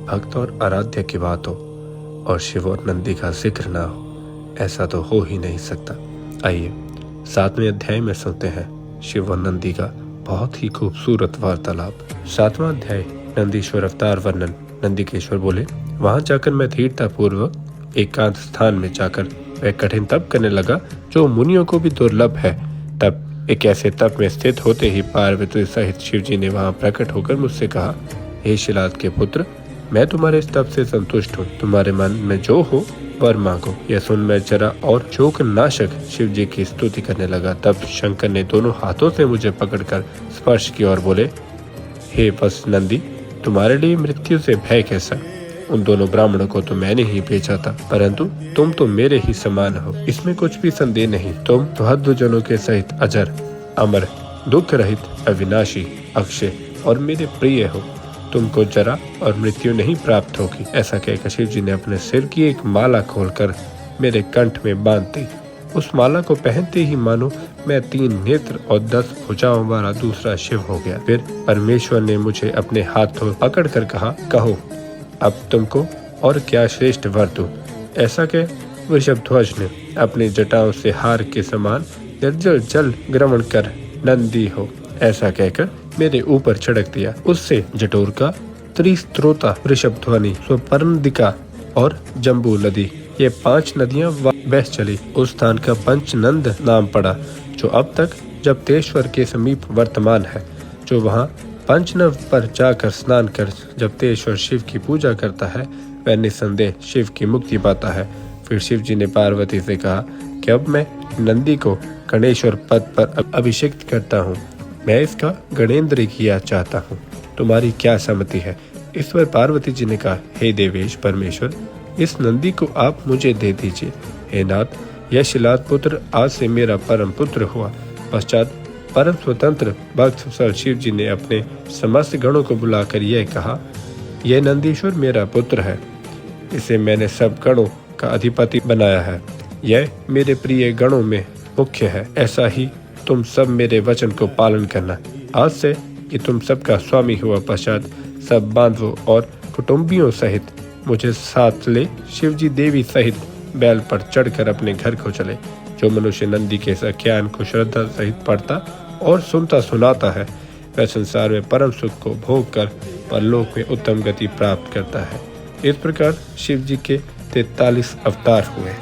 भक्त और आराध्य की बात हो और शिव और नंदी का जिक्र ना हो, ऐसा तो हो ही नहीं सकता। आइए 7वें अध्याय में सुनते हैं शिव और नंदी का बहुत ही खूबसूरत वार्तालाप। 7वां अध्याय नंदीश्वर अवतार वर्णन। नंदीकेश्वर बोले, वहां जाकर मैं धीरता पूर्वक एकांत स्थान में जाकर वह कठिन तप करने लगा जो मुनियों को भी दुर्लभ है। तब एक ऐसे तप में स्थित होते ही पार्वती सहित शिवजी ने वहां प्रकट होकर मुझसे कहा, हे शिलाद के पुत्र, मैं तुम्हारे इस तप से संतुष्ट हूँ। तुम्हारे मन में जो हो वर मांगो। यह सुन मैं जरा और शोक नाशक शिव जी की स्तुति करने लगा। तब शंकर ने दोनों हाथों से मुझे पकड़कर स्पर्श किया और बोले, हे वत्स नंदी, तुम्हारे लिए मृत्यु से भय कैसा? उन दोनों ब्राह्मणों को तो मैंने ही भेजा था, परंतु तुम तो मेरे ही समान हो, इसमें कुछ भी संदेह नहीं। तुम बद्धजनों के सहित अजर, अमर, दुख रहित, अविनाशी, अक्षय और मेरे प्रिय हो। तुमको जरा और मृत्यु नहीं प्राप्त होगी। ऐसा कहकर शिव जी ने अपने सिर की एक माला खोलकर मेरे कंठ में बांध दी। उस माला को पहनते ही मानो मैं 3 नेत्र और 10 भुजाओं वाला दूसरा शिव हो गया। फिर परमेश्वर ने मुझे अपने हाथों पकड़ कर कहा, कहो अब तुमको और क्या श्रेष्ठ वर दूं? ऐसा कह वृषभध्वज ने अपनी जटाओं से हार के समान निर्जल जल ग्रहण कर नंदी हो ऐसा कहकर मेरे ऊपर छिड़क दिया। उससे जटोरका, त्रिस्त्रोता, वृषभध्वनि, स्वपर्णदिका और जम्बू नदी, ये 5 नदियां बह चली। उस स्थान का पंचनंद नाम पड़ा, जो अब तक जबतेश्वर के समीप वर्तमान है। जो वहां पंचनव पर जाकर स्नान कर जबतेश्वर शिव की पूजा करता है, वह निसंदेह शिव की मुक्ति पाता है। फिर शिव जी ने पार्वती से कहा कि अब मैं नंदी को गणेश्वर पद पर अभिषेक करता हूँ। मैं इसका गणेंद्र किया चाहता हूँ, तुम्हारी क्या सम्मति है? इस पर पार्वती जी ने कहा, हे देवेश परमेश्वर, इस नंदी को आप मुझे दे दीजिए। हे नाथ, यह शिलाद पुत्र आज से मेरा परम पुत्र हुआ। पश्चात परम स्वतंत्र भक्त शिव जी ने अपने समस्त गणों को बुलाकर यह कहा, यह नंदीश्वर मेरा पुत्र है, इसे मैंने सब गणों का अधिपति बनाया है। यह मेरे प्रिय गणों में मुख्य है। ऐसा ही तुम सब मेरे वचन को पालन करना। आज से कि तुम सबका स्वामी हुआ पश्चात सब बांधवों और कुटुंबियों सहित मुझे साथ ले शिवजी देवी सहित बैल पर चढ़कर अपने घर को चले। जो मनुष्य नंदी के आख्यान को श्रद्धा सहित पढ़ता और सुनता सुनाता है, वह संसार में परम सुख को भोग कर परलोक में उत्तम गति प्राप्त करता है। इस प्रकार शिव जी के 43 अवतार हुए।